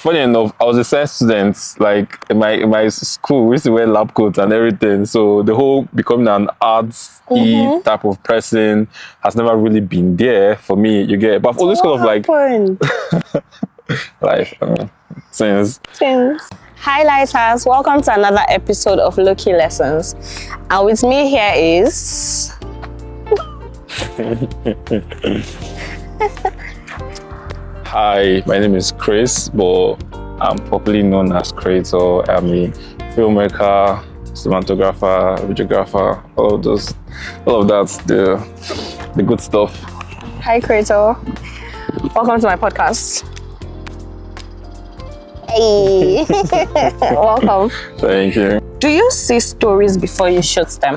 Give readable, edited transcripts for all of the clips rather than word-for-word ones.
funny enough, I was a science student. Like in my school, we used to wear lab coats and everything. So the whole becoming an arts-y type of person has never really been there for me. You get, but I've always kind of like life since. Hi lighters, welcome to another episode of Lowkey Lessons. And with me here is Hi, my name is Chris, but I'm popularly known as Creator. I'm a filmmaker, cinematographer, videographer, all of that's the good stuff. Hi Creator, welcome to my podcast. Hey, welcome. Thank you. Do you see stories before you shoot them?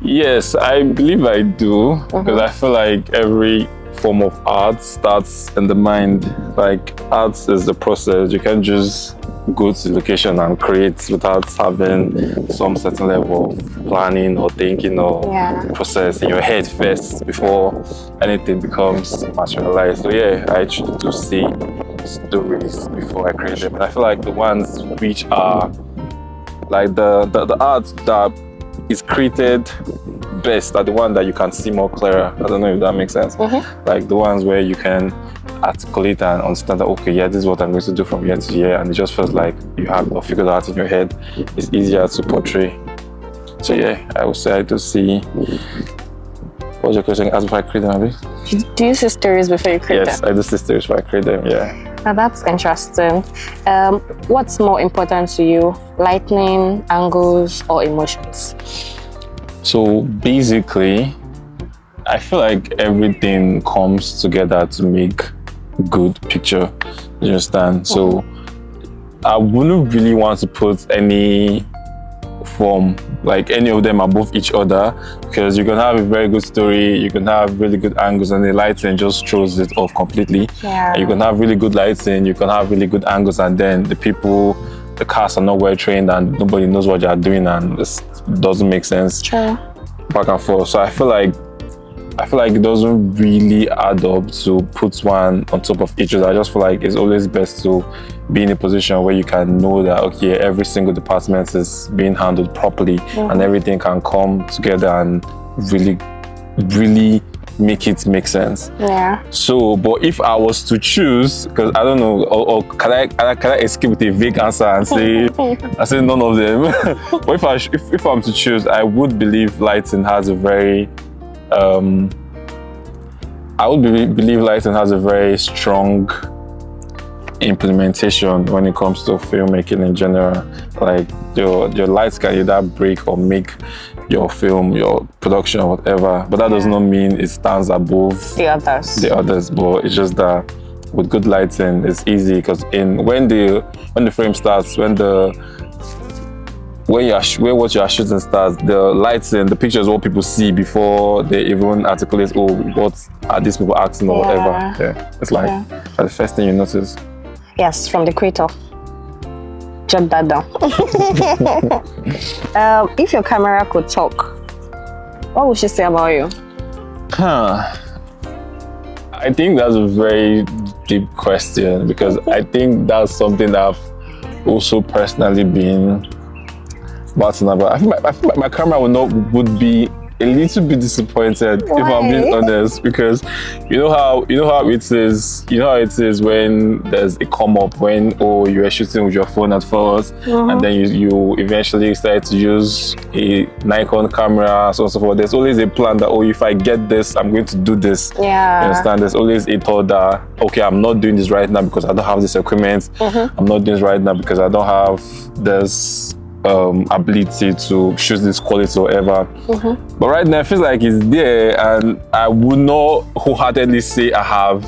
Yes, I believe I do, because I feel like every form of art starts in the mind. Like art is the process. You can't just go to the location and create without having some certain level of planning or thinking or process in your head first before anything becomes materialized. So yeah, I try to see stories before I create them, and I feel like the ones which are like the art that is created best are the one that you can see more clearer. I don't know if that makes sense. Like the ones where you can articulate and understand that, okay, yeah, this is what I'm going to do from year to year, and it just feels like you have it figured out in your head. It's easier to portray. So yeah, I would say I do see. What was your question? As before I create them, Abby? Do you see stories before you create them? Yes, I do see stories before I create them, yeah. Now that's interesting. What's more important to you? Lighting, angles, or emotions? So basically, I feel like everything comes together to make a good picture. You understand? So I wouldn't really want to put any form, like any of them above each other, because you can have a very good story, you can have really good angles, and the lighting just throws it off completely. Yeah. You can have really good lighting, you can have really good angles, and then the cast are not well trained and nobody knows what they are doing, and it doesn't make sense. True. Back and forth. So I feel like it doesn't really add up to put one on top of each other. I just feel like it's always best to be in a position where you can know that, okay, every single department is being handled properly and everything can come together and really make it make sense. Yeah. So, but if I was to choose, because I don't know, or can I escape with a vague answer and say none of them? But if I'm to choose, I would believe lighting has a very believe lighting has a very strong implementation when it comes to filmmaking in general. Like your lights can either break or make your film, your production, or whatever. But that does not mean it stands above the others. But it's just that with good lighting, it's easy, because when the frame starts, when what you are shooting starts, the lighting, the picture is what people see before they even articulate, oh, what are these people acting or whatever. Yeah, it's like that's the first thing you notice. Yes, from the creator. Jot that down. If your camera could talk, what would she say about you? I think that's a very deep question, because I think that's something that I've also personally been battling about. I feel like my camera would be a little bit disappointed. Why? If I'm being honest, because you know how it is when there's a come up when you are shooting with your phone at first, and then you eventually start to use a Nikon camera, so on and so forth. There's always a plan that, if I get this, I'm going to do this. Yeah. You understand? There's always a thought that, okay, I'm not doing this right now because I don't have this equipment. I'm not doing this right now because I don't have this ability to shoot this quality or whatever. But right now it feels like it's there, and I would not wholeheartedly say I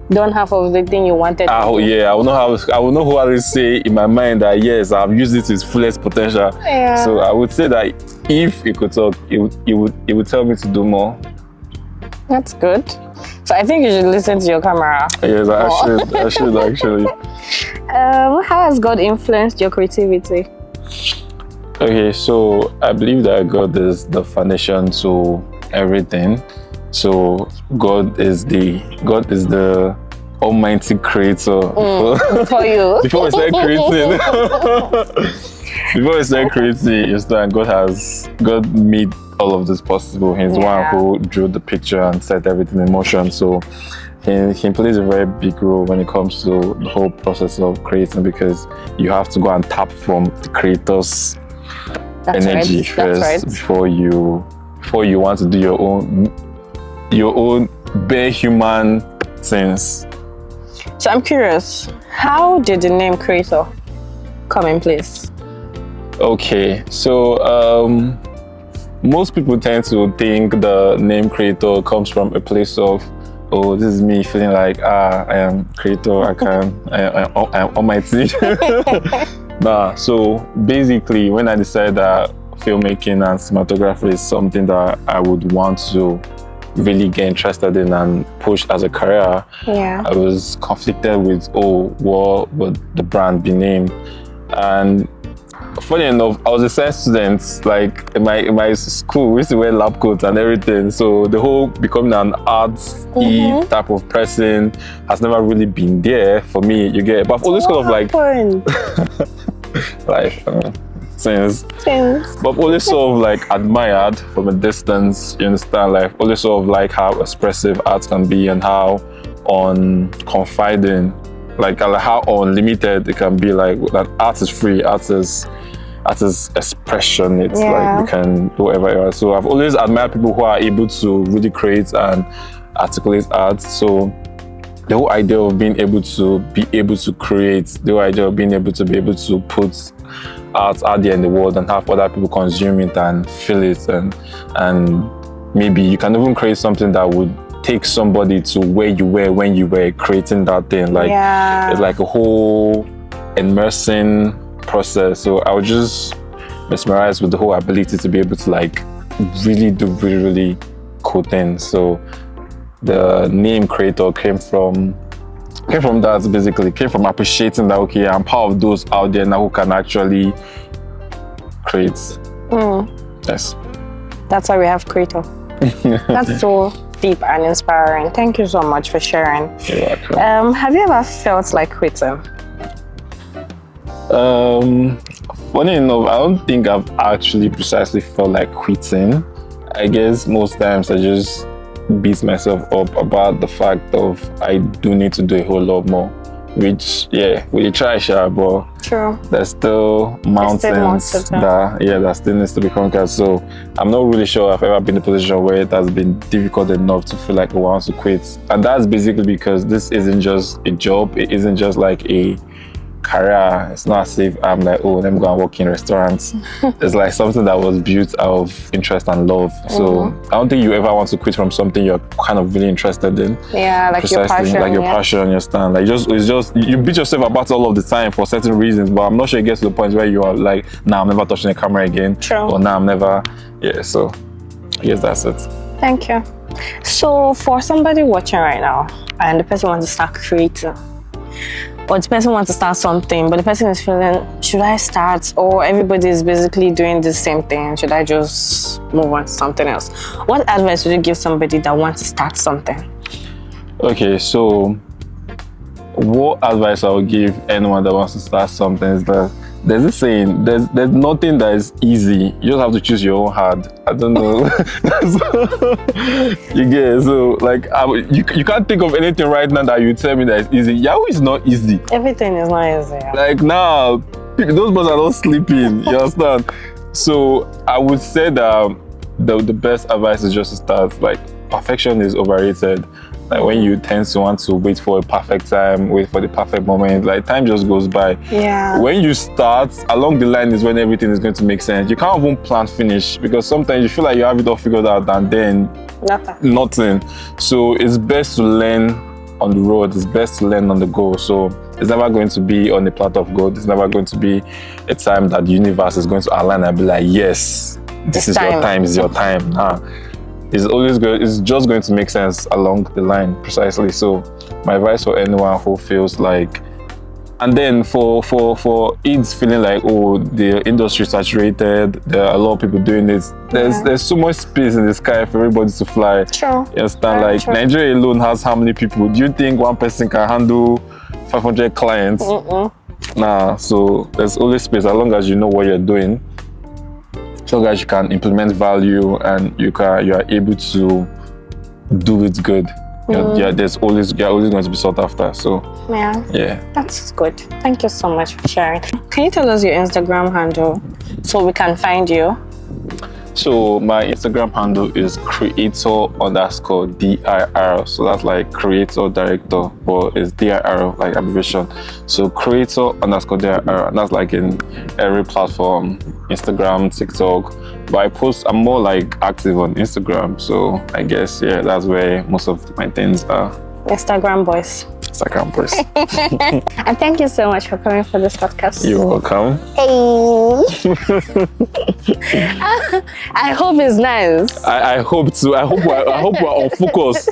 don't have everything you wanted. Yeah, I will not wholeheartedly say in my mind that yes, I've used it to its fullest potential. Yeah. So I would say that if it could talk, it would tell me to do more. That's good. So I think you should listen to your camera. Yes, I should actually. How has God influenced your creativity? Okay, so I believe that God is the foundation to everything. So God is the almighty creator. For you. Before we start creating, God made all of this possible. He's the one who drew the picture and set everything in motion. So he plays a very big role when it comes to the whole process of creating, because you have to go and tap from the creator's energy first before you want to do your own bare human things. So I'm curious, how did the name creator come in place? Okay, so most people tend to think the name creator comes from a place of, oh, this is me feeling like I am creator, I'm almighty. Nah, so basically when I decided that filmmaking and cinematography is something that I would want to really get interested in and push as a career, I was conflicted with, what would the brand be named? And funny enough, I was a science student. Like in my school, we used to wear lab coats and everything. So the whole becoming an arts-y type of person has never really been there for me. You get, but I've always kind of like things. But I've always sort of like admired from a distance. You understand? Like always sort of like how expressive art can be and how unconfiding, like how unlimited it can be. Like that art is free. Art is expression. It's like you can do whatever you want. So I've always admired people who are able to really create and articulate art. So the whole idea of being able to create, the whole idea of being able to put art out there in the world and have other people consume it and feel it, and maybe you can even create something that would take somebody to where you were when you were creating that thing. Like it's like a whole immersing process. So I was just mesmerized with the whole ability to be able to like really do really cool things. So the name creator came from that, basically came from appreciating that, okay, I'm part of those out there now who can actually create. Yes, that's why we have creator. That's so deep and inspiring. Thank you so much for sharing. You're welcome. Have you ever felt like quitting? Funny enough, I don't think I've actually precisely felt like quitting. I guess most times I just beat myself up about the fact of I do need to do a whole lot more, which we try, but true, there's still mountains that still needs to be conquered. So I'm not really sure I've ever been in a position where it has been difficult enough to feel like I want to quit. And that's basically because this isn't just a job, it isn't just like a career. It's not as if I'm like, let me go and work in restaurants. It's like something that was built out of interest and love. So I don't think you ever want to quit from something you're kind of really interested in. Yeah, like your passion. Like your passion, you stand. Like it's just you beat yourself about all of the time for certain reasons, but I'm not sure it gets to the point where you are like, nah, I'm never touching a camera again. True. Or nah, I'm never. Yeah, so I guess that's it. Thank you. So for somebody watching right now and the person wants to start creating, or the person wants to start something, but the person is feeling, should I start? Or everybody is basically doing the same thing. Should I just move on to something else? What advice would you give somebody that wants to start something? Okay, so what advice I would give anyone that wants to start something is that there's this saying, there's nothing that is easy. You just have to choose your own hard. I don't know. You get it? So like you can't think of anything right now that you tell me that is easy. Yahoo is not easy. Everything is not easy. Like now, those boys are not sleeping. You understand? So I would say that the best advice is just to start. Like perfection is overrated. Like when you tend to want to wait for a perfect time, wait for the perfect moment, like time just goes by. Yeah. When you start, along the line is when everything is going to make sense. You can't even plan finish because sometimes you feel like you have it all figured out and then nothing. So it's best to learn on the road. It's best to learn on the go. So it's never going to be on a platter of gold. It's never going to be a time that the universe is going to align and be like, yes, this is your time. It's your time. Nah. It's always good. It's just going to make sense along the line, precisely. So my advice for anyone who feels like And then for it feeling like, oh, the industry is saturated, there are a lot of people doing it. There's so much space in the sky for everybody to fly. True. You understand? Like true. Nigeria alone has how many people? Do you think one person can handle 500 clients? Nah. So there's always space as long as you know what you're doing. As long as you can implement value and you are able to do it good. You're always going to be sought after. So yeah, that's good. Thank you so much for sharing. Can you tell us your Instagram handle so we can find you? So my Instagram handle is creator_dir. So that's like creator director, but it's dir like abbreviation. So creator_dir, and that's like in every platform, Instagram, TikTok. But I'm more like active on Instagram, so I guess that's where most of my things are. Instagram boys. And thank you so much for coming for this podcast. You're welcome. Hey. I hope it's nice. I hope too. I hope we're on focus.